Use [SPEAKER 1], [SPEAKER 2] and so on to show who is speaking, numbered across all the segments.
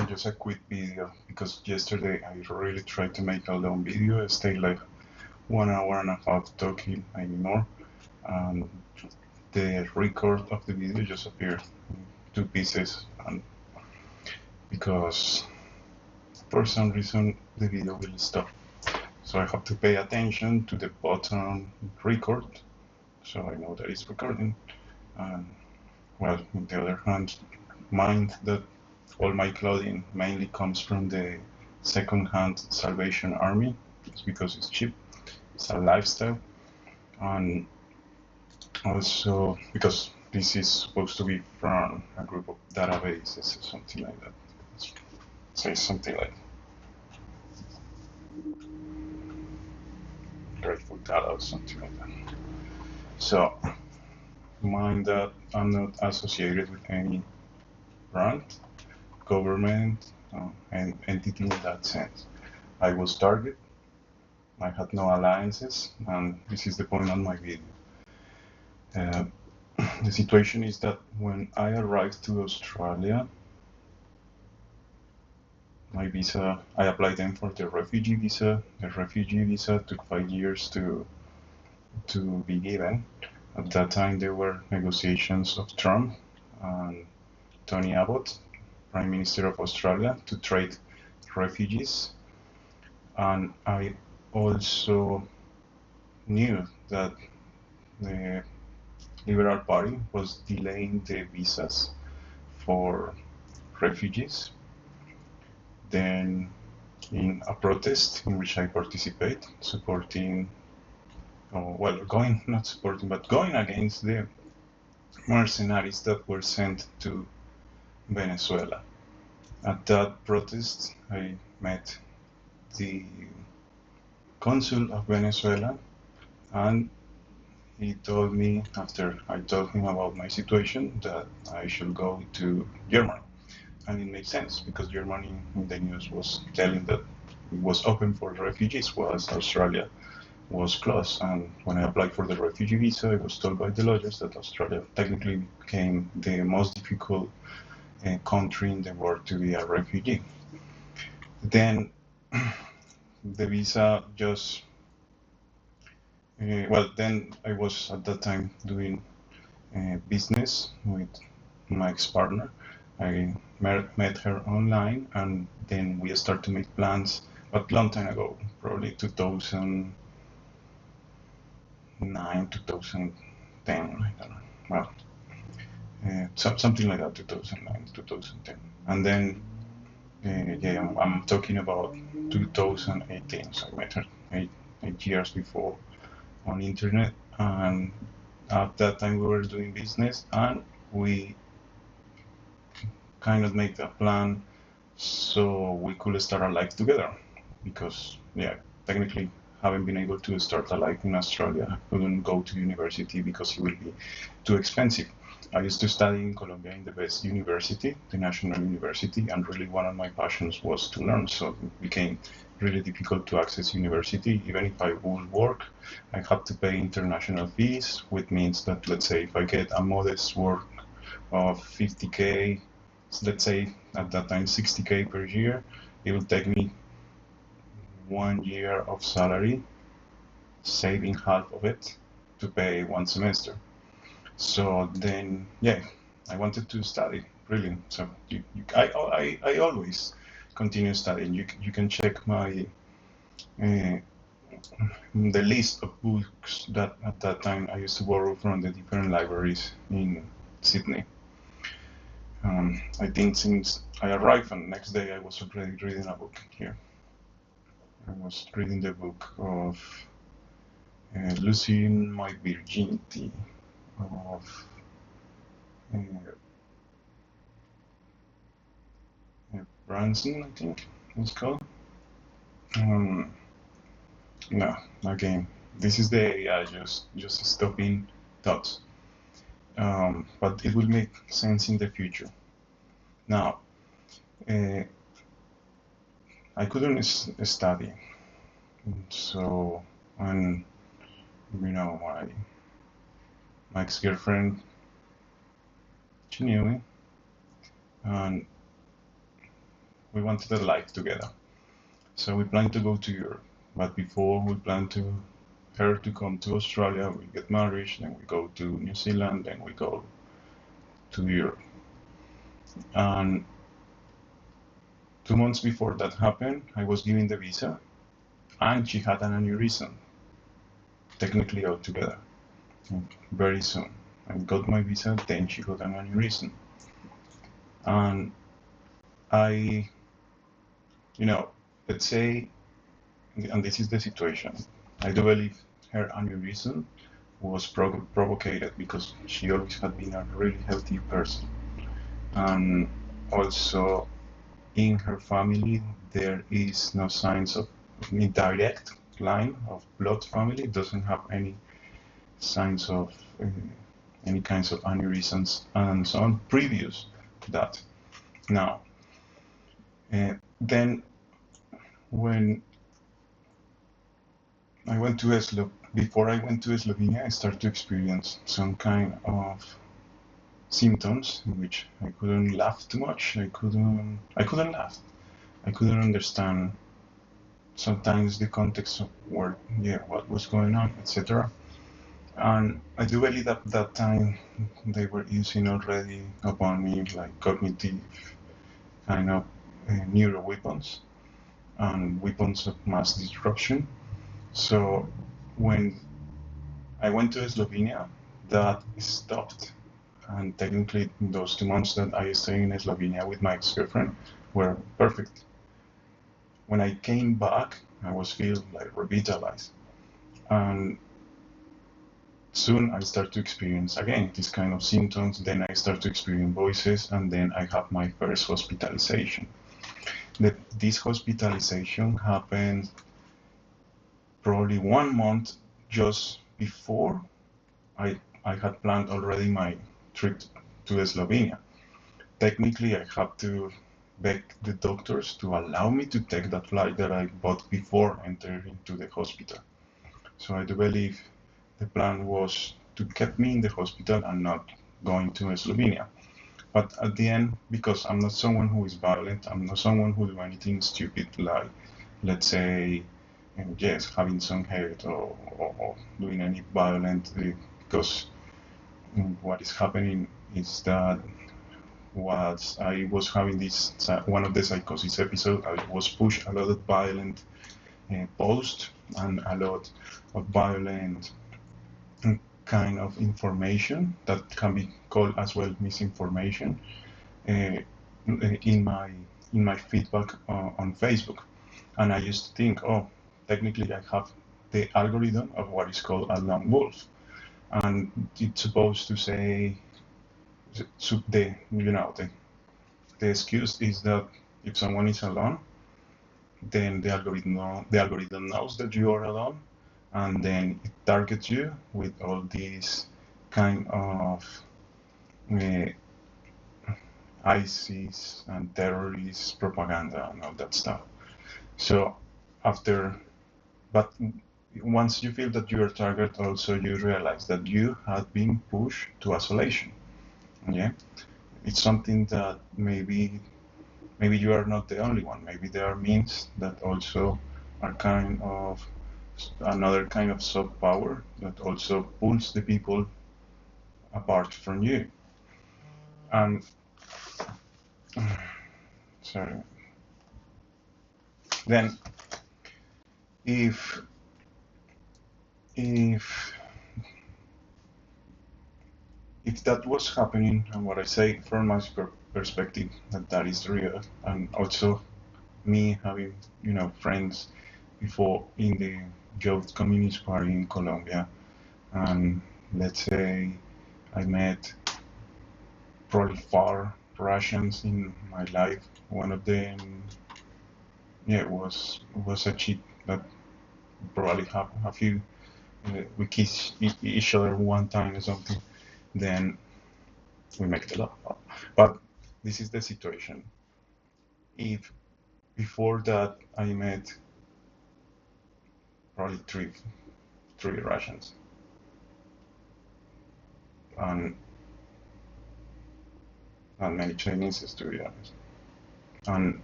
[SPEAKER 1] Just a quick video because yesterday I really tried to make a long video. I stayed like 1 hour and a half talking, maybe more, and the record of the video just appeared in two pieces, and because for some reason the video will stop. So I have to pay attention to the button record, so I know that it's recording. And well, on the other hand, mind that all my clothing mainly comes from the second-hand Salvation Army. It's because it's cheap. It's a lifestyle, and also because this is supposed to be from a group of databases or something like that. Say something like Grateful Data or something like that. So mind that I'm not associated with any brand, government, and entity in that sense. I was target. I had no alliances, and this is the point on my video. Uh, the situation is that when I arrived to Australia, my visa, I applied then for the refugee visa. The refugee visa took 5 years to be given. At that time, there were negotiations of Trump and Tony Abbott, Prime Minister of Australia, to trade refugees. And I also knew that the Liberal Party was delaying the visas for refugees. Then, in a protest in which I participate, supporting, not supporting, but going against the mercenaries that were sent to Venezuela. At that protest, I met the consul of Venezuela, and he told me, after I told him about my situation, that I should go to Germany. And it makes sense because Germany in the news was telling that it was open for refugees, whilst Australia was closed. And when I applied for the refugee visa, I was told by the lawyers that Australia technically became the most difficult country in the world to be a refugee. Then the visa just then I was at that time doing business with my ex-partner. I met her online, and then we started to make plans, but long time ago, probably 2009, 2010, I don't know. Well, something like that, 2009, 2010. And then, I'm talking about 2018, so I met her 8 years before on internet, and at that time we were doing business, and we kind of made a plan so we could start a life together, because technically haven't been able to start a life in Australia. I couldn't go to university because it would be too expensive. I used to study in Colombia in the best university, the National University, and really one of my passions was to learn, so it became really difficult to access university. Even if I would work, I had to pay international fees, which means that, let's say, if I get a modest work of 50K, let's say at that time 60K per year, it will take me 1 year of salary, saving half of it to pay one semester. So then, I wanted to study, really. So I always continue studying. You can check my uh, the list of books that at that time I used to borrow from the different libraries in Sydney. I think since I arrived and the next day I was already reading a book here. I was reading the book of Losing My Virginity of uh, Branson, I think it's called. Um, no, again, this is the AI just stopping thoughts. But it will make sense in the future. Now, uh, I couldn't study, so and my ex-girlfriend, she knew me, and we wanted a life together. So we planned to go to Europe, but before we planned to her to come to Australia, we get married, then we go to New Zealand, then we go to Europe. And 2 months before that happened, I was given the visa, and she had an aneurysm, technically altogether, very soon. I got my visa, then she got an aneurysm. And I, let's say, and this is the situation, I do believe her aneurysm was provoked because she always had been a really healthy person. And also, in her family, there is no signs of any direct line of blood family. It doesn't have any signs of any kinds of aneurysms and so on previous to that. Now, then when I went to before I went to Slovenia, I started to experience some kind of symptoms in which I couldn't laugh too much. I couldn't laugh. I couldn't understand sometimes the context of what was going on, etc. And I do believe that that time they were using already upon me like cognitive kind of neuro weapons and weapons of mass disruption. So when I went to Slovenia, that stopped. And technically, those 2 months that I stayed in Slovenia with my ex-girlfriend were perfect. When I came back, I was feeling like revitalized. And soon I start to experience again these kind of symptoms. Then I start to experience voices, and then I have my first hospitalization. This hospitalization happened probably 1 month just before I had planned already my trip to Slovenia. Technically, I have to beg the doctors to allow me to take that flight that I bought before entering into the hospital. So I do believe the plan was to keep me in the hospital and not going to Slovenia. But at the end, because I'm not someone who is violent, I'm not someone who do anything stupid like, let's say, having some hate or doing any violent, because what is happening is that I was having this one of the psychosis episodes. I was pushed a lot of violent posts and a lot of violent kind of information that can be called as well misinformation in my feedback on Facebook. And I used to think, oh, technically I have the algorithm of what is called a lone wolf, and it's supposed to say the excuse is that if someone is alone, then the algorithm knows that you are alone, and then it targets you with all these kind of ISIS and terrorist propaganda and all that stuff. So but once you feel that you are targeted, also you realize that you have been pushed to isolation. Yeah, it's something that maybe you are not the only one. Maybe there are memes that also are kind of another kind of soft power that also pulls the people apart from you. And sorry. Then if that was happening, and what I say from my perspective, that is real, and also me having friends before in the youth communist party in Colombia, and let's say I met probably 4 Russians in my life. One of them, was a chick that probably have a few. We kissed each other one time or something. Then we make the love. But this is the situation. If before that I met probably three Russians, and many Chinese, to be honest, and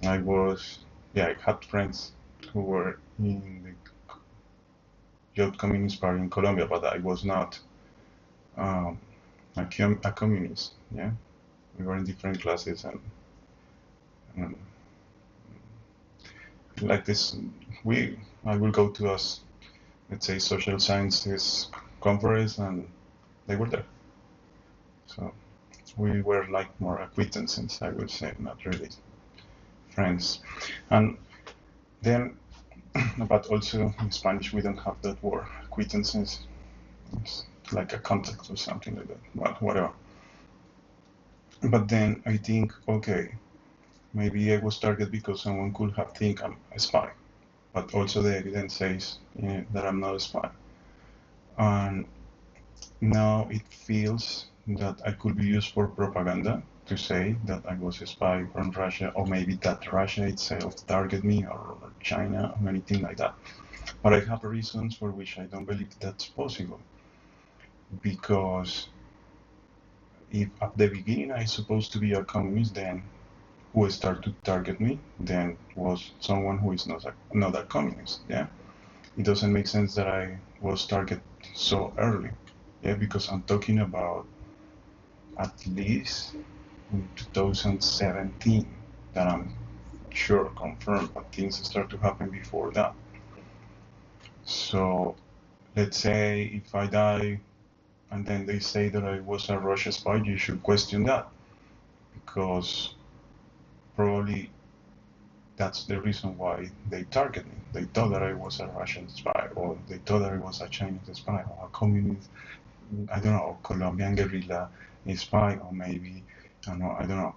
[SPEAKER 1] I had friends who were in the Youth Communist Party in Colombia, but I was not um, a communist. Yeah, we were in different classes, and like this, I will go to us, let's say, social sciences conference, and they were there. So we were like more acquaintances, I would say, not really friends. And then, but also in Spanish, we don't have that word, acquaintances. It's like a contact or something like that. Well, whatever. But then I think, okay, maybe I was targeted because someone could have think I'm a spy. But also the evidence says that I'm not a spy. And now it feels that I could be used for propaganda to say that I was a spy from Russia, or maybe that Russia itself targeted me, or China, or anything like that. But I have reasons for which I don't believe that's possible. Because if at the beginning I supposed to be a communist, then who started to target me then was someone who is not a communist. Yeah, it doesn't make sense that I was targeted so early. Yeah, because I'm talking about at least in 2017 that I'm sure confirmed, but things start to happen before that. So let's say if I die and then they say that I was a Russian spy, you should question that, because probably that's the reason why they target me. They thought that I was a Russian spy, or they thought that I was a Chinese spy, or a communist, I don't know, Colombian guerrilla spy, or maybe, I don't know,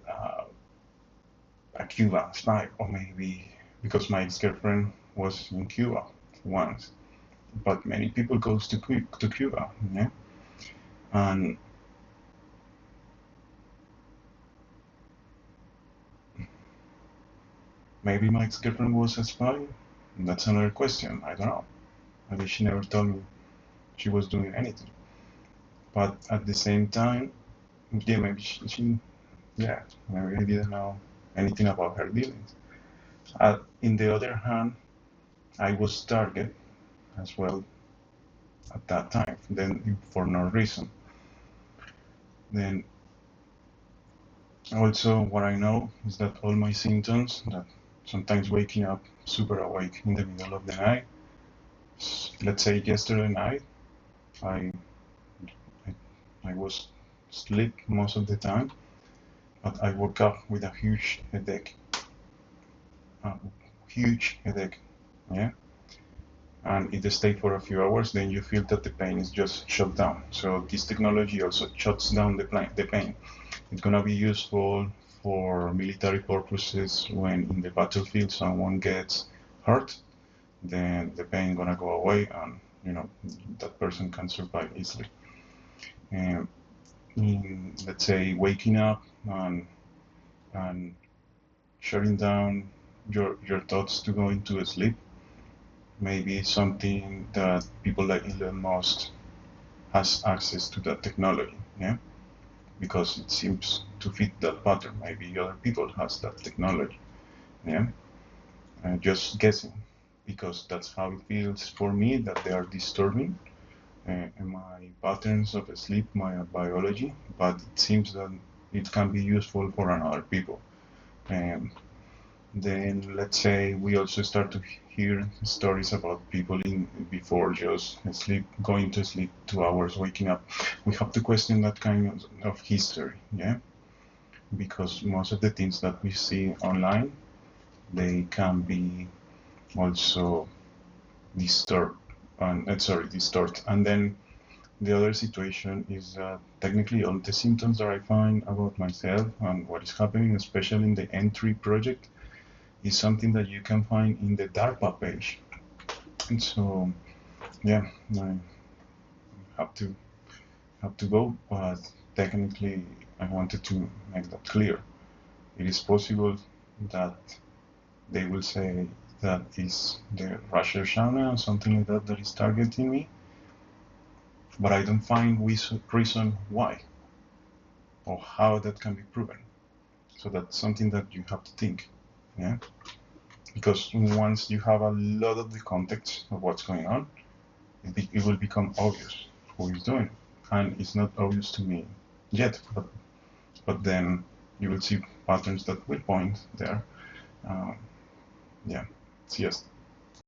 [SPEAKER 1] uh, a Cuban spy, or maybe because my ex-girlfriend was in Cuba once. But many people goes to Cuba, yeah, and maybe my ex-girlfriend was a spy. That's another question. I don't know. Maybe she never told me she was doing anything. But at the same time, yeah, maybe yeah, maybe I didn't know anything about her dealings. In the other hand, I was targeted as well at that time, then for no reason. Then also what I know is that all my symptoms, that sometimes waking up super awake in the middle of the night, let's say yesterday night, I, I, I was asleep most of the time, but I woke up with a a huge headache, yeah, and it stays for a few hours, then you feel that the pain is just shut down. So this technology also shuts down the pain. It's gonna be useful for military purposes when in the battlefield someone gets hurt, then the pain gonna go away, and that person can survive easily. And let's say waking up and shutting down your thoughts to go into sleep, maybe something that people like Elon Musk has access to that technology, yeah, because it seems to fit that pattern. Maybe other people has that technology, yeah. Just guessing, because that's how it feels for me, that they are disturbing my patterns of sleep, my biology, but it seems that it can be useful for another people. Um, then let's say we also start to hear stories about people in before just sleep, going to sleep 2 hours, waking up. We have to question that kind of history, yeah, because most of the things that we see online, they can be also distort, distort. And then the other situation is that technically all the symptoms that I find about myself and what is happening, especially in the entry project, is something that you can find in the DARPA page. And so, yeah, I have to go, but technically I wanted to make that clear. It is possible that they will say that is the Rosh Hashanah or something like that that is targeting me, but I don't find reason why or how that can be proven. So that's something that you have to think, yeah? Because once you have a lot of the context of what's going on, it will become obvious who is doing it. And it's not obvious to me yet, but then you will see patterns that will point there. Yeah, it's just